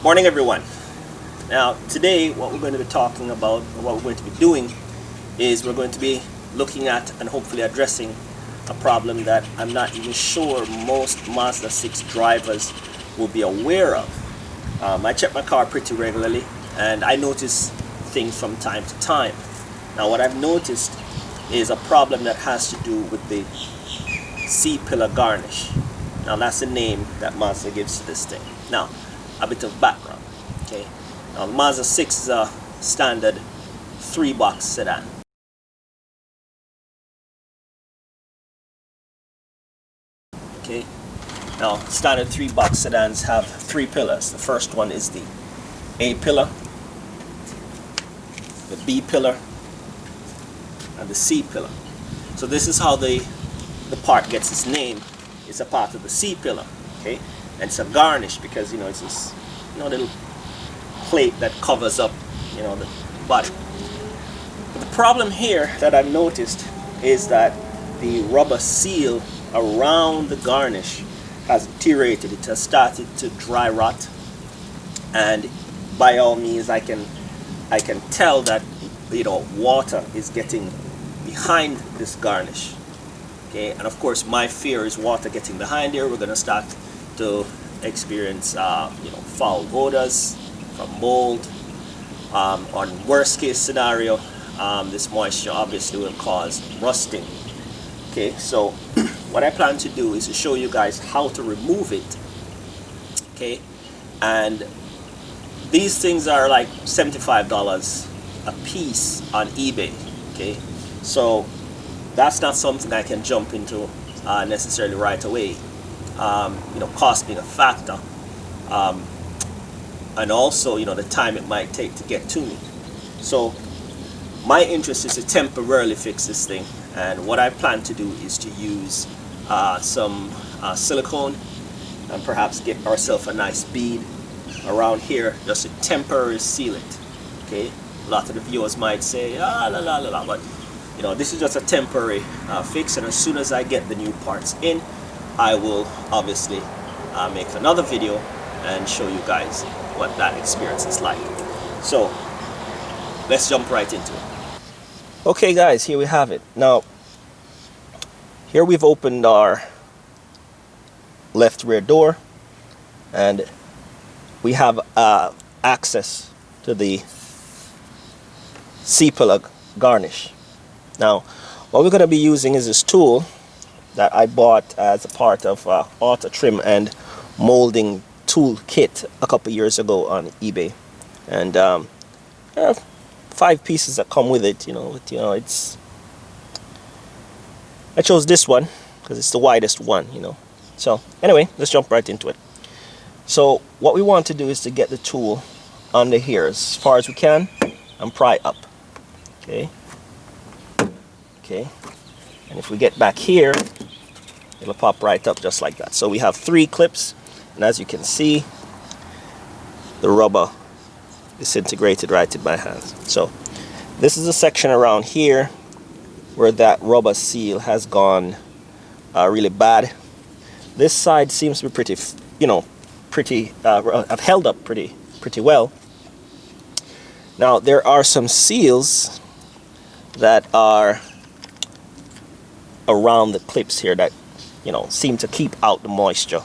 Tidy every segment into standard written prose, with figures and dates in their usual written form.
Morning everyone. Now today what we're going to be talking about, what we're going to be doing is we're going to be looking at and hopefully addressing a problem that I'm not even sure most Mazda 6 drivers will be aware of. I check my car pretty regularly and I notice things from time to time. Now what I've noticed is a problem that has to do with the C-Pillar Garnish. Now that's the name that Mazda gives to this thing. Now a bit of background. Okay, now the Mazda 6 is a standard 3-box sedan. Okay, now standard 3-box sedans have 3 pillars. The first one is the A pillar, the B pillar, and the C pillar. So this is how the part gets its name. It's a part of the C pillar. Okay, and it's a garnish because it's this little plate that covers up the body. But the problem here that I've noticed is that the rubber seal around the garnish has deteriorated. It has started to dry rot, and by all means I can tell that water is getting behind this garnish. Okay, and of course my fear is water getting behind here. We're going to start to experience foul odors from mold. On worst case scenario, this moisture obviously will cause rusting. Okay, so what I plan to do is to show you guys how to remove it. Okay, and these things are like $75 a piece on eBay. Okay, so that's not something I can jump into necessarily right away. Cost being a factor, and also the time it might take to get to me. So my interest is to temporarily fix this thing, and what I plan to do is to use some silicone and perhaps get ourselves a nice bead around here just to temporarily seal it. Okay, a lot of the viewers might say la la la la, but this is just a temporary fix, and as soon as I get the new parts in, I will obviously make another video and show you guys what that experience is like. So let's jump right into it. Okay guys, here we have it. Now here we've opened our left rear door and we have access to the C-Pillar Garnish. Now what we're going to be using is this tool that I bought as a part of auto trim and molding tool kit a couple years ago on eBay, and there are 5 pieces that come with it. It's I chose this one because it's the widest one. So anyway, let's jump right into it. So what we want to do is to get the tool under here as far as we can and pry up. Okay, and if we get back here, it'll pop right up just like that. So we have 3 clips, and as you can see, the rubber disintegrated right in my hands. So this is a section around here where that rubber seal has gone really bad. This side seems to be pretty I've held up pretty well. Now there are some seals that are around the clips here that seem to keep out the moisture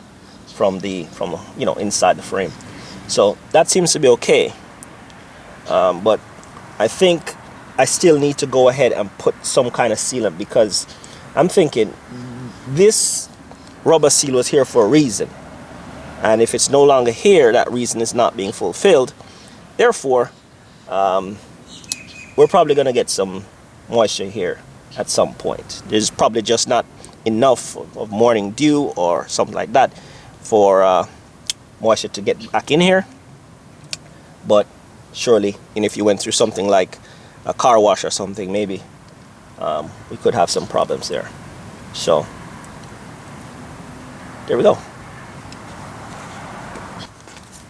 from inside the frame. So that seems to be okay, but I think I still need to go ahead and put some kind of sealant, because I'm thinking this rubber seal was here for a reason, and if it's no longer here, that reason is not being fulfilled. Therefore we're probably going to get some moisture here at some point. There's probably just not enough of morning dew or something like that for moisture to get back in here, but surely, and if you went through something like a car wash or something, maybe we could have some problems there. So there we go.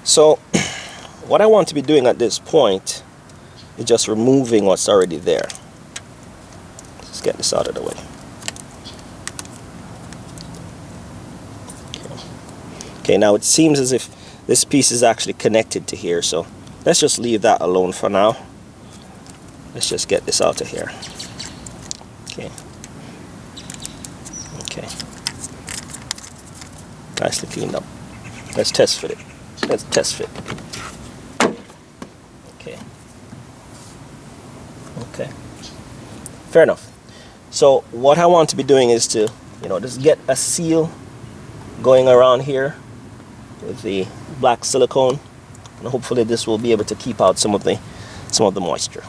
So what I want to be doing at this point is just removing what's already there. Let's get this out of the way. Okay, now it seems as if this piece is actually connected to here, so let's just leave that alone for now. Let's just get this out of here. Okay. Okay. Nicely cleaned up. Let's test fit it. Let's test fit. Okay. Okay. Fair enough. So what I want to be doing is to, just get a seal going around here with the black silicone, and hopefully this will be able to keep out some of the moisture.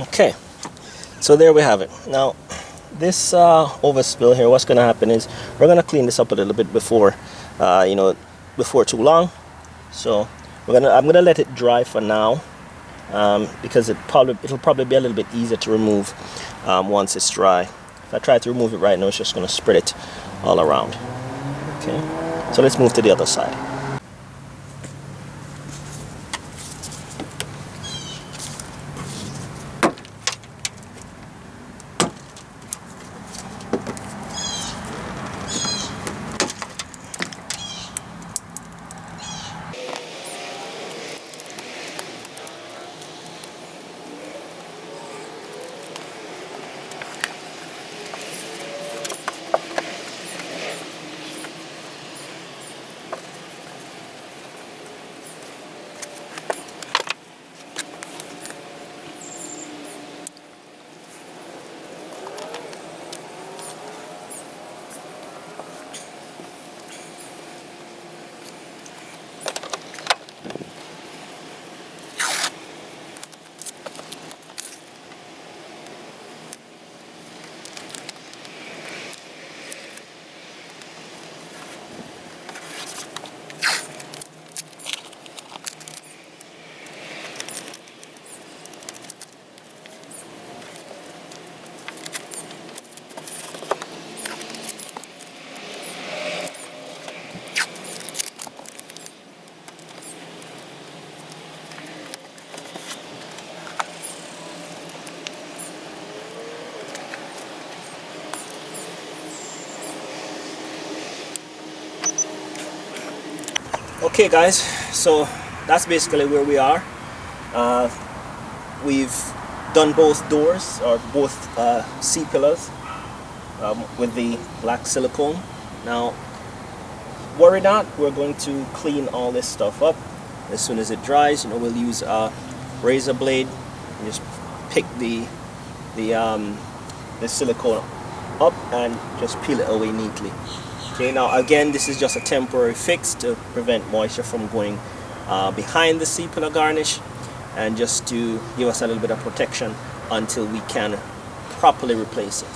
Okay, so there we have it. Now this overspill here, what's going to happen is we're going to clean this up a little bit before before too long. So I'm gonna let it dry for now, because it'll probably be a little bit easier to remove once it's dry. If I try to remove it right now, it's just going to spread it all around. Okay, so let's move to the other side. Okay guys, so that's basically where we are. We've done both doors, or both C-pillars, with the black silicone. Now worry not, we're going to clean all this stuff up as soon as it dries. We'll use a razor blade and just pick the silicone up and just peel it away neatly. Okay, now again, this is just a temporary fix to prevent moisture from going behind the C-pillar garnish, and just to give us a little bit of protection until we can properly replace it.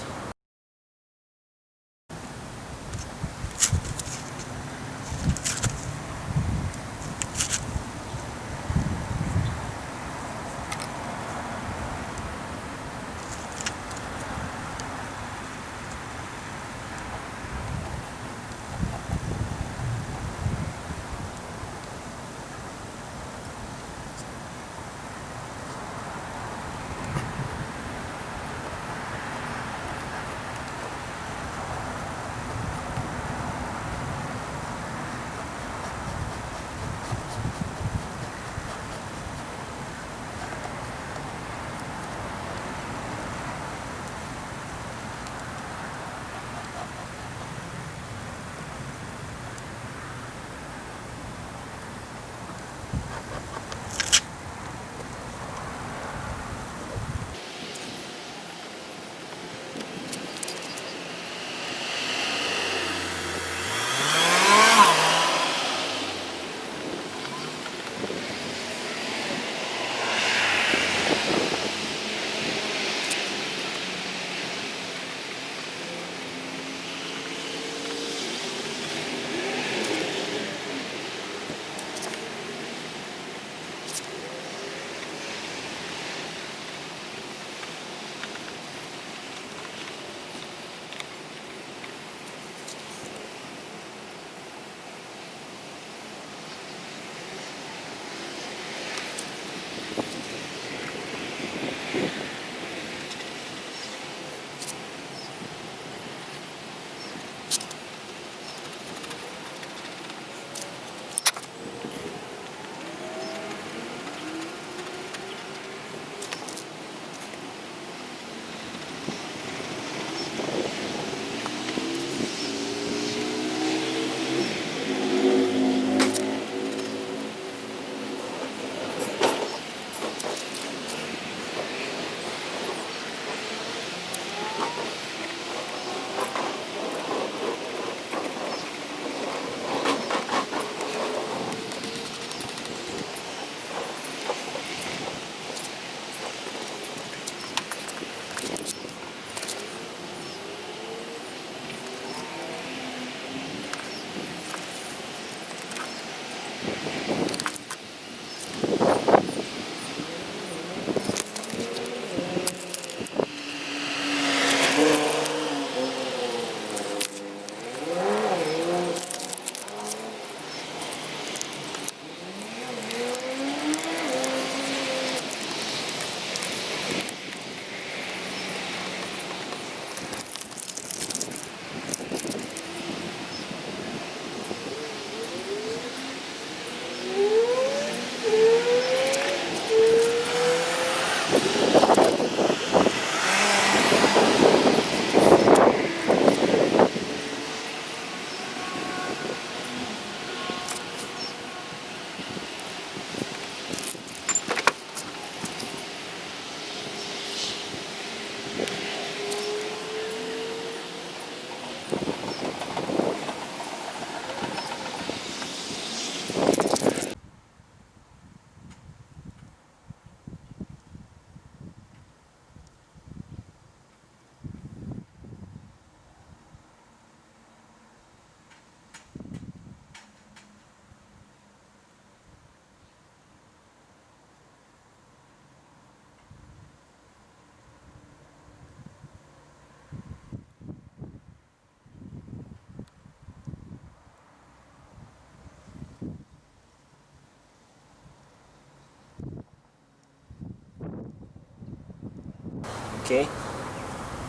Okay,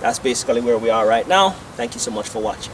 that's basically where we are right now. Thank you so much for watching.